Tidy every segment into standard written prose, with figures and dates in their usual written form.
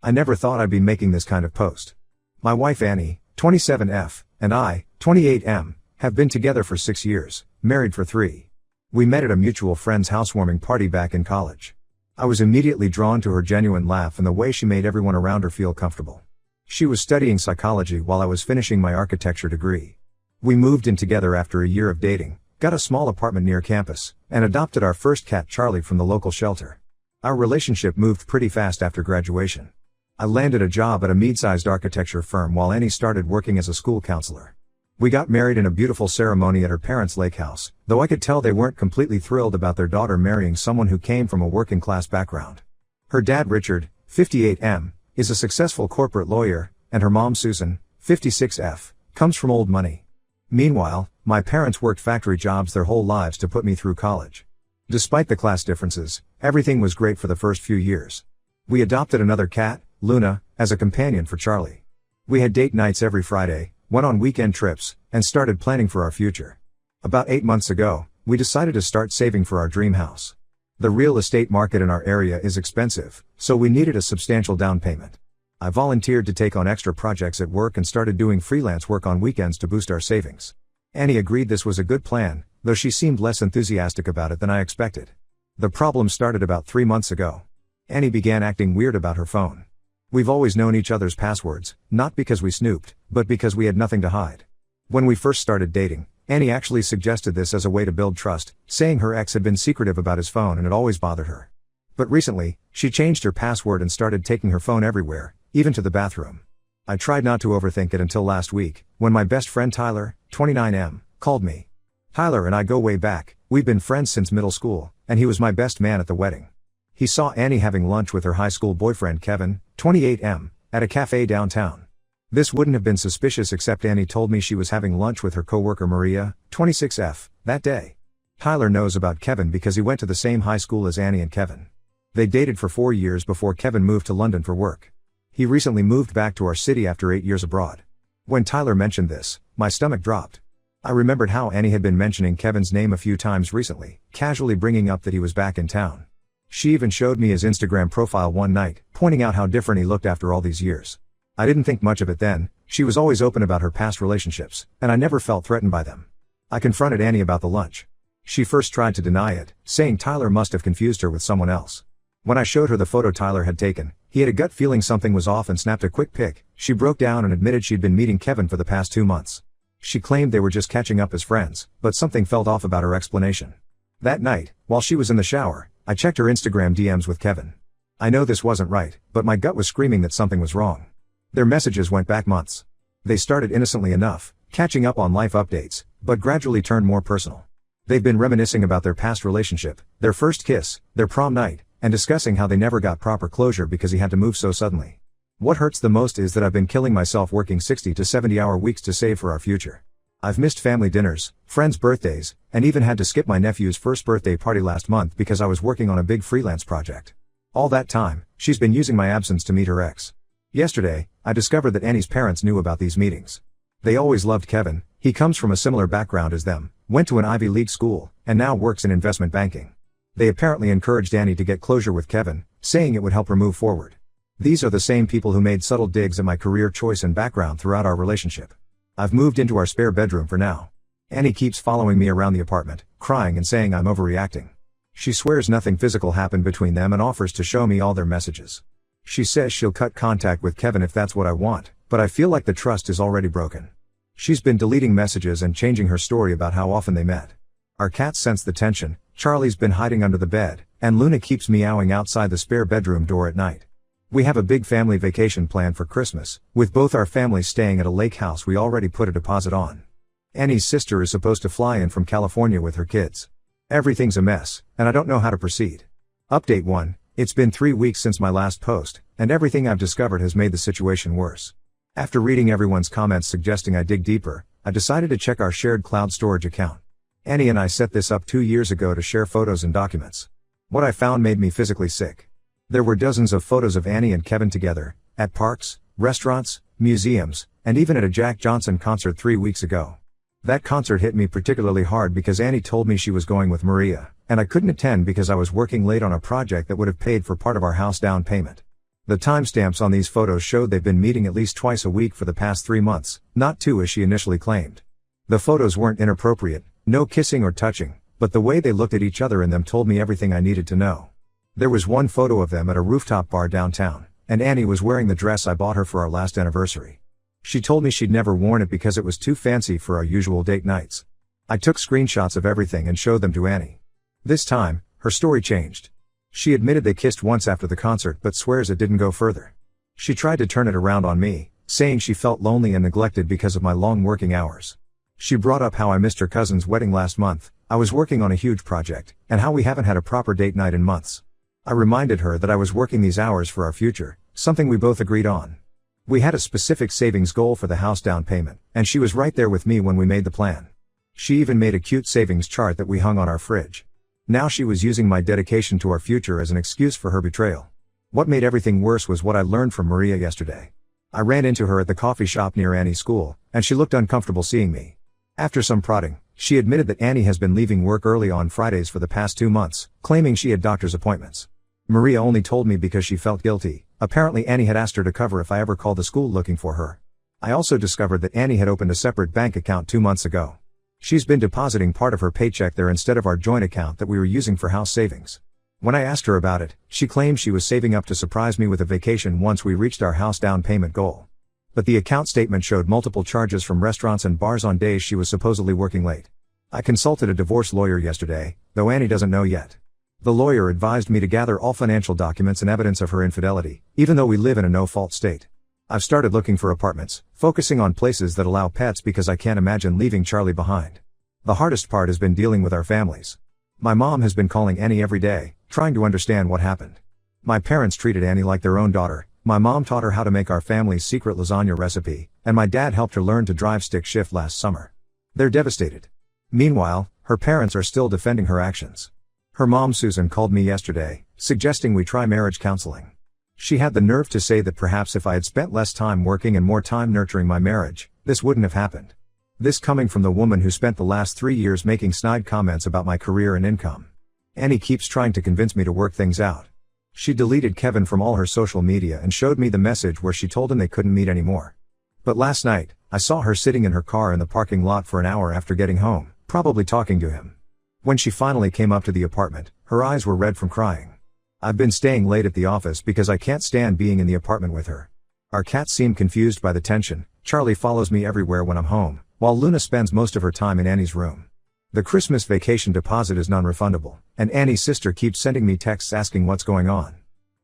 I never thought I'd be making this kind of post. My wife Annie, 27F, and I, 28M, have been together for 6 years, married for 3. We met at a mutual friend's housewarming party back in college. I was immediately drawn to her genuine laugh and the way she made everyone around her feel comfortable. She was studying psychology while I was finishing my architecture degree. We moved in together after a year of dating, got a small apartment near campus, and adopted our first cat Charlie from the local shelter. Our relationship moved pretty fast after graduation. I landed a job at a mid-sized architecture firm while Annie started working as a school counselor. We got married in a beautiful ceremony at her parents' lake house, though I could tell they weren't completely thrilled about their daughter marrying someone who came from a working-class background. Her dad Richard, 58M, is a successful corporate lawyer, and her mom Susan, 56F, comes from old money. Meanwhile, my parents worked factory jobs their whole lives to put me through college. Despite the class differences, everything was great for the first few years. We adopted another cat, Luna, as a companion for Charlie. We had date nights every Friday, went on weekend trips, and started planning for our future. About 8 months ago, we decided to start saving for our dream house. The real estate market in our area is expensive, so we needed a substantial down payment. I volunteered to take on extra projects at work and started doing freelance work on weekends to boost our savings. Annie agreed this was a good plan, though she seemed less enthusiastic about it than I expected. The problem started about 3 months ago. Annie began acting weird about her phone. We've always known each other's passwords, not because we snooped, but because we had nothing to hide. When we first started dating, Annie actually suggested this as a way to build trust, saying her ex had been secretive about his phone and it always bothered her. But recently, she changed her password and started taking her phone everywhere, even to the bathroom. I tried not to overthink it until last week, when my best friend Tyler, 29M, called me. Tyler and I go way back, we've been friends since middle school, and he was my best man at the wedding. He saw Annie having lunch with her high school boyfriend Kevin, 28M, at a cafe downtown. This wouldn't have been suspicious except Annie told me she was having lunch with her coworker Maria, 26F, that day. Tyler knows about Kevin because he went to the same high school as Annie and Kevin. They dated for 4 years before Kevin moved to London for work. He recently moved back to our city after 8 years abroad. When Tyler mentioned this, my stomach dropped. I remembered how Annie had been mentioning Kevin's name a few times recently, casually bringing up that he was back in town. She even showed me his Instagram profile one night, pointing out how different he looked after all these years. I didn't think much of it then. She was always open about her past relationships, and I never felt threatened by them. I confronted Annie about the lunch. She first tried to deny it, saying Tyler must have confused her with someone else. When I showed her the photo Tyler had taken, he had a gut feeling something was off and snapped a quick pic. She broke down and admitted she'd been meeting Kevin for the past 2 months. She claimed they were just catching up as friends, but something felt off about her explanation. That night, while she was in the shower, I checked her Instagram DMs with Kevin. I know this wasn't right, but my gut was screaming that something was wrong. Their messages went back months. They started innocently enough, catching up on life updates, but gradually turned more personal. They've been reminiscing about their past relationship, their first kiss, their prom night, and discussing how they never got proper closure because he had to move so suddenly. What hurts the most is that I've been killing myself working 60 to 70-hour weeks to save for our future. I've missed family dinners, friends' birthdays, and even had to skip my nephew's first birthday party last month because I was working on a big freelance project. All that time, she's been using my absence to meet her ex. Yesterday, I discovered that Annie's parents knew about these meetings. They always loved Kevin. He comes from a similar background as them, went to an Ivy League school, and now works in investment banking. They apparently encouraged Annie to get closure with Kevin, saying it would help her move forward. These are the same people who made subtle digs at my career choice and background throughout our relationship. I've moved into our spare bedroom for now. Annie keeps following me around the apartment, crying and saying I'm overreacting. She swears nothing physical happened between them and offers to show me all their messages. She says she'll cut contact with Kevin if that's what I want, but I feel like the trust is already broken. She's been deleting messages and changing her story about how often they met. Our cats sense the tension. Charlie's been hiding under the bed, and Luna keeps meowing outside the spare bedroom door at night. We have a big family vacation planned for Christmas, with both our families staying at a lake house we already put a deposit on. Annie's sister is supposed to fly in from California with her kids. Everything's a mess, and I don't know how to proceed. Update 1. It's been 3 weeks since my last post, and everything I've discovered has made the situation worse. After reading everyone's comments suggesting I dig deeper, I decided to check our shared cloud storage account. Annie and I set this up 2 years ago to share photos and documents. What I found made me physically sick. There were dozens of photos of Annie and Kevin together, at parks, restaurants, museums, and even at a Jack Johnson concert 3 weeks ago. That concert hit me particularly hard because Annie told me she was going with Maria, and I couldn't attend because I was working late on a project that would have paid for part of our house down payment. The timestamps on these photos showed they've been meeting at least twice a week for the past 3 months, not 2 as she initially claimed. The photos weren't inappropriate, no kissing or touching, but the way they looked at each other in them told me everything I needed to know. There was one photo of them at a rooftop bar downtown, and Annie was wearing the dress I bought her for our last anniversary. She told me she'd never worn it because it was too fancy for our usual date nights. I took screenshots of everything and showed them to Annie. This time, her story changed. She admitted they kissed once after the concert but swears it didn't go further. She tried to turn it around on me, saying she felt lonely and neglected because of my long working hours. She brought up how I missed her cousin's wedding last month, I was working on a huge project, and how we haven't had a proper date night in months. I reminded her that I was working these hours for our future, something we both agreed on. We had a specific savings goal for the house down payment, and she was right there with me when we made the plan. She even made a cute savings chart that we hung on our fridge. Now she was using my dedication to our future as an excuse for her betrayal. What made everything worse was what I learned from Maria yesterday. I ran into her at the coffee shop near Annie's school, and she looked uncomfortable seeing me. After some prodding, she admitted that Annie has been leaving work early on Fridays for the past 2 months, claiming she had doctor's appointments. Maria only told me because she felt guilty. Apparently Annie had asked her to cover if I ever called the school looking for her. I also discovered that Annie had opened a separate bank account 2 months ago. She's been depositing part of her paycheck there instead of our joint account that we were using for house savings. When I asked her about it, she claimed she was saving up to surprise me with a vacation once we reached our house down payment goal. But the account statement showed multiple charges from restaurants and bars on days she was supposedly working late. I consulted a divorce lawyer yesterday, though Annie doesn't know yet. The lawyer advised me to gather all financial documents and evidence of her infidelity, even though we live in a no-fault state. I've started looking for apartments, focusing on places that allow pets because I can't imagine leaving Charlie behind. The hardest part has been dealing with our families. My mom has been calling Annie every day, trying to understand what happened. My parents treated Annie like their own daughter. My mom taught her how to make our family's secret lasagna recipe, and my dad helped her learn to drive stick shift last summer. They're devastated. Meanwhile, her parents are still defending her actions. Her mom Susan called me yesterday, suggesting we try marriage counseling. She had the nerve to say that perhaps if I had spent less time working and more time nurturing my marriage, this wouldn't have happened. This coming from the woman who spent the last 3 years making snide comments about my career and income. Annie keeps trying to convince me to work things out. She deleted Kevin from all her social media and showed me the message where she told him they couldn't meet anymore. But last night, I saw her sitting in her car in the parking lot for an hour after getting home, probably talking to him. When she finally came up to the apartment, her eyes were red from crying. I've been staying late at the office because I can't stand being in the apartment with her. Our cats seem confused by the tension. Charlie follows me everywhere when I'm home, while Luna spends most of her time in Annie's room. The Christmas vacation deposit is non-refundable, and Annie's sister keeps sending me texts asking what's going on.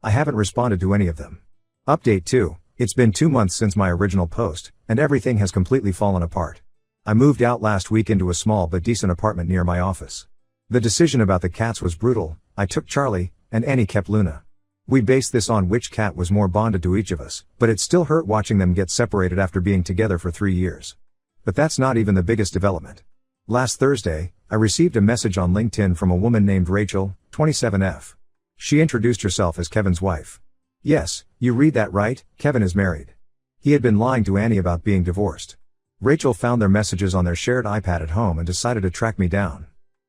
I haven't responded to any of them. Update 2, it's been 2 months since my original post, and everything has completely fallen apart. I moved out last week into a small but decent apartment near my office. The decision about the cats was brutal. I took Charlie, and Annie kept Luna. We based this on which cat was more bonded to each of us, but it still hurt watching them get separated after being together for 3 years. But that's not even the biggest development. Last Thursday, I received a message on LinkedIn from a woman named Rachel, 27F. She introduced herself as Kevin's wife. Yes, you read that right, Kevin is married. He had been lying to Annie about being divorced. Rachel found their messages on their shared iPad at home and decided to track me down.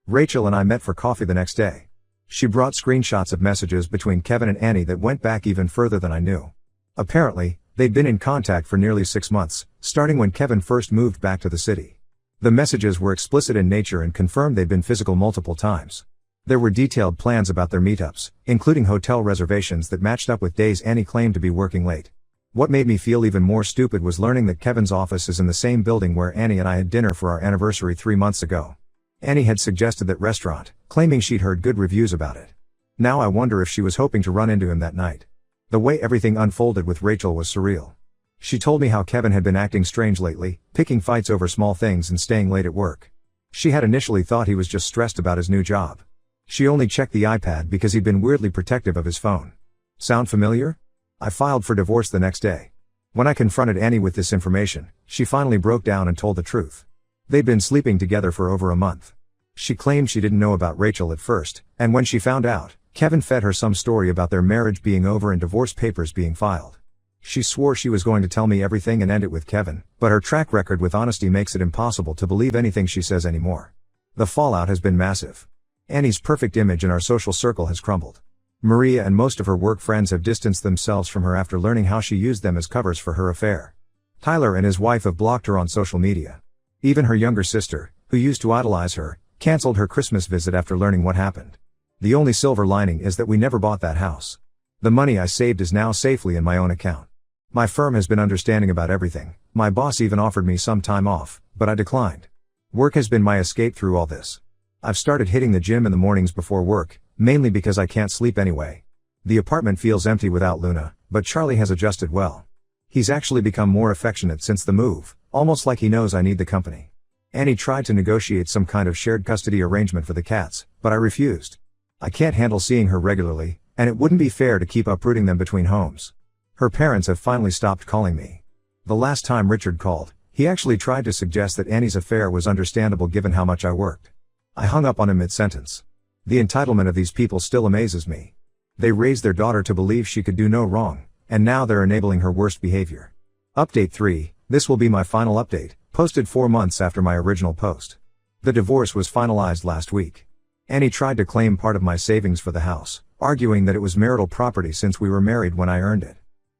Rachel and I met for coffee the next day. She brought screenshots of messages between Kevin and Annie that went back even further than I knew. Apparently, they'd been in contact for nearly 6 months, starting when Kevin first moved back to the city. The messages were explicit in nature and confirmed they'd been physical multiple times. There were detailed plans about their meetups, including hotel reservations that matched up with days Annie claimed to be working late. What made me feel even more stupid was learning that Kevin's office is in the same building where Annie and I had dinner for our anniversary 3 months ago. Annie had suggested that restaurant, claiming she'd heard good reviews about it. Now I wonder if she was hoping to run into him that night. The way everything unfolded with Rachel was surreal. She told me how Kevin had been acting strange lately, picking fights over small things and staying late at work. She had initially thought he was just stressed about his new job. She only checked the iPad because he'd been weirdly protective of his phone. Sound familiar? I filed for divorce the next day. When I confronted Annie with this information, she finally broke down and told the truth. They'd been sleeping together for over a month. She claimed she didn't know about Rachel at first, and when she found out, Kevin fed her some story about their marriage being over and divorce papers being filed. She swore she was going to tell me everything and end it with Kevin, but her track record with honesty makes it impossible to believe anything she says anymore. The fallout has been massive. Annie's perfect image in our social circle has crumbled. Maria and most of her work friends have distanced themselves from her after learning how she used them as covers for her affair. Tyler and his wife have blocked her on social media. Even her younger sister, who used to idolize her, canceled her Christmas visit after learning what happened. The only silver lining is that we never bought that house. The money I saved is now safely in my own account. My firm has been understanding about everything. My boss even offered me some time off, but I declined. Work has been my escape through all this. I've started hitting the gym in the mornings before work, mainly because I can't sleep anyway. The apartment feels empty without Luna, but Charlie has adjusted well. He's actually become more affectionate since the move, almost like he knows I need the company. Annie tried to negotiate some kind of shared custody arrangement for the cats, but I refused. I can't handle seeing her regularly, and it wouldn't be fair to keep uprooting them between homes. Her parents have finally stopped calling me. The last time Richard called, he actually tried to suggest that Annie's affair was understandable given how much I worked. I hung up on him mid-sentence. The entitlement of these people still amazes me. They raised their daughter to believe she could do no wrong, and now they're enabling her worst behavior. Update 3, this will be my final update, posted 4 months after my original post. The divorce was finalized last week. Annie tried to claim part of my savings for the house, arguing that it was marital property since we were married when I earned it.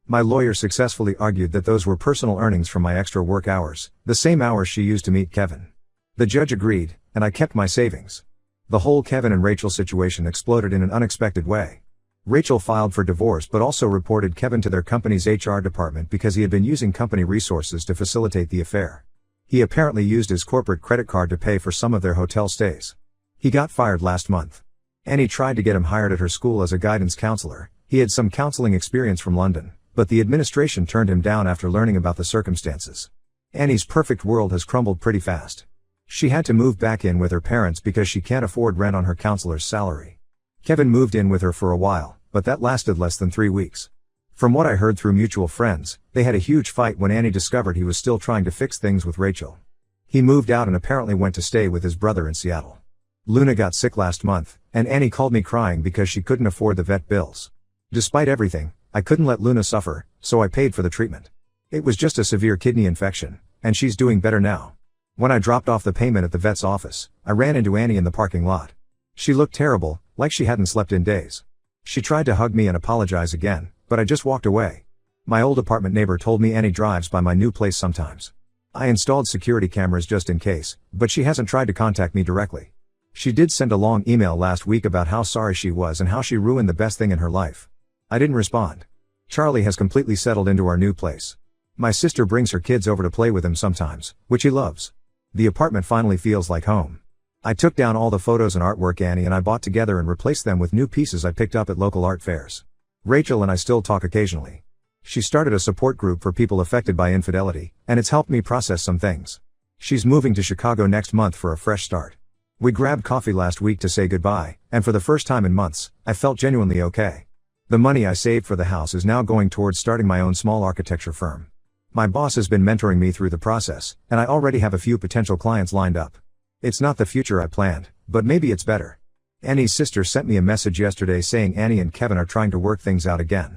My lawyer successfully argued that those were personal earnings from my extra work hours, the same hours she used to meet Kevin. The judge agreed, and I kept my savings. The whole Kevin and Rachel situation exploded in an unexpected way. Rachel filed for divorce but also reported Kevin to their company's HR department because he had been using company resources to facilitate the affair. He apparently used his corporate credit card to pay for some of their hotel stays. He got fired last month. Annie tried to get him hired at her school as a guidance counselor. He had some counseling experience from London, but the administration turned him down after learning about the circumstances. Annie's perfect world has crumbled pretty fast. She had to move back in with her parents because she can't afford rent on her counselor's salary. Kevin moved in with her for a while, but that lasted less than 3 weeks. From what I heard through mutual friends, they had a huge fight when Annie discovered he was still trying to fix things with Rachel. He moved out and apparently went to stay with his brother in Seattle. Luna got sick last month, and Annie called me crying because she couldn't afford the vet bills. Despite everything, I couldn't let Luna suffer, so I paid for the treatment. It was just a severe kidney infection, and she's doing better now. When I dropped off the payment at the vet's office, I ran into Annie in the parking lot. She looked terrible, like she hadn't slept in days. She tried to hug me and apologize again, but I just walked away. My old apartment neighbor told me Annie drives by my new place sometimes. I installed security cameras just in case, but she hasn't tried to contact me directly. She did send a long email last week about how sorry she was and how she ruined the best thing in her life. I didn't respond. Charlie has completely settled into our new place. My sister brings her kids over to play with him sometimes, which he loves. The apartment finally feels like home. I took down all the photos and artwork Annie and I bought together and replaced them with new pieces I picked up at local art fairs. Rachel and I still talk occasionally. She started a support group for people affected by infidelity, and it's helped me process some things. She's moving to Chicago next month for a fresh start. We grabbed coffee last week to say goodbye, and for the first time in months, I felt genuinely okay. The money I saved for the house is now going towards starting my own small architecture firm. My boss has been mentoring me through the process, and I already have a few potential clients lined up. It's not the future I planned, but maybe it's better. Annie's sister sent me a message yesterday saying Annie and Kevin are trying to work things out again.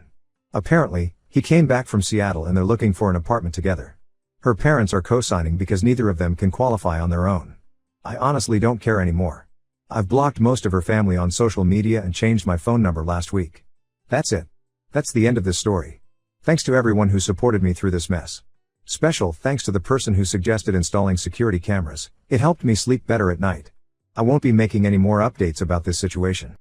Apparently, he came back from Seattle and they're looking for an apartment together. Her parents are co-signing because neither of them can qualify on their own. I honestly don't care anymore. I've blocked most of her family on social media and changed my phone number last week. That's it. That's the end of this story. Thanks to everyone who supported me through this mess. Special thanks to the person who suggested installing security cameras. It helped me sleep better at night. I won't be making any more updates about this situation.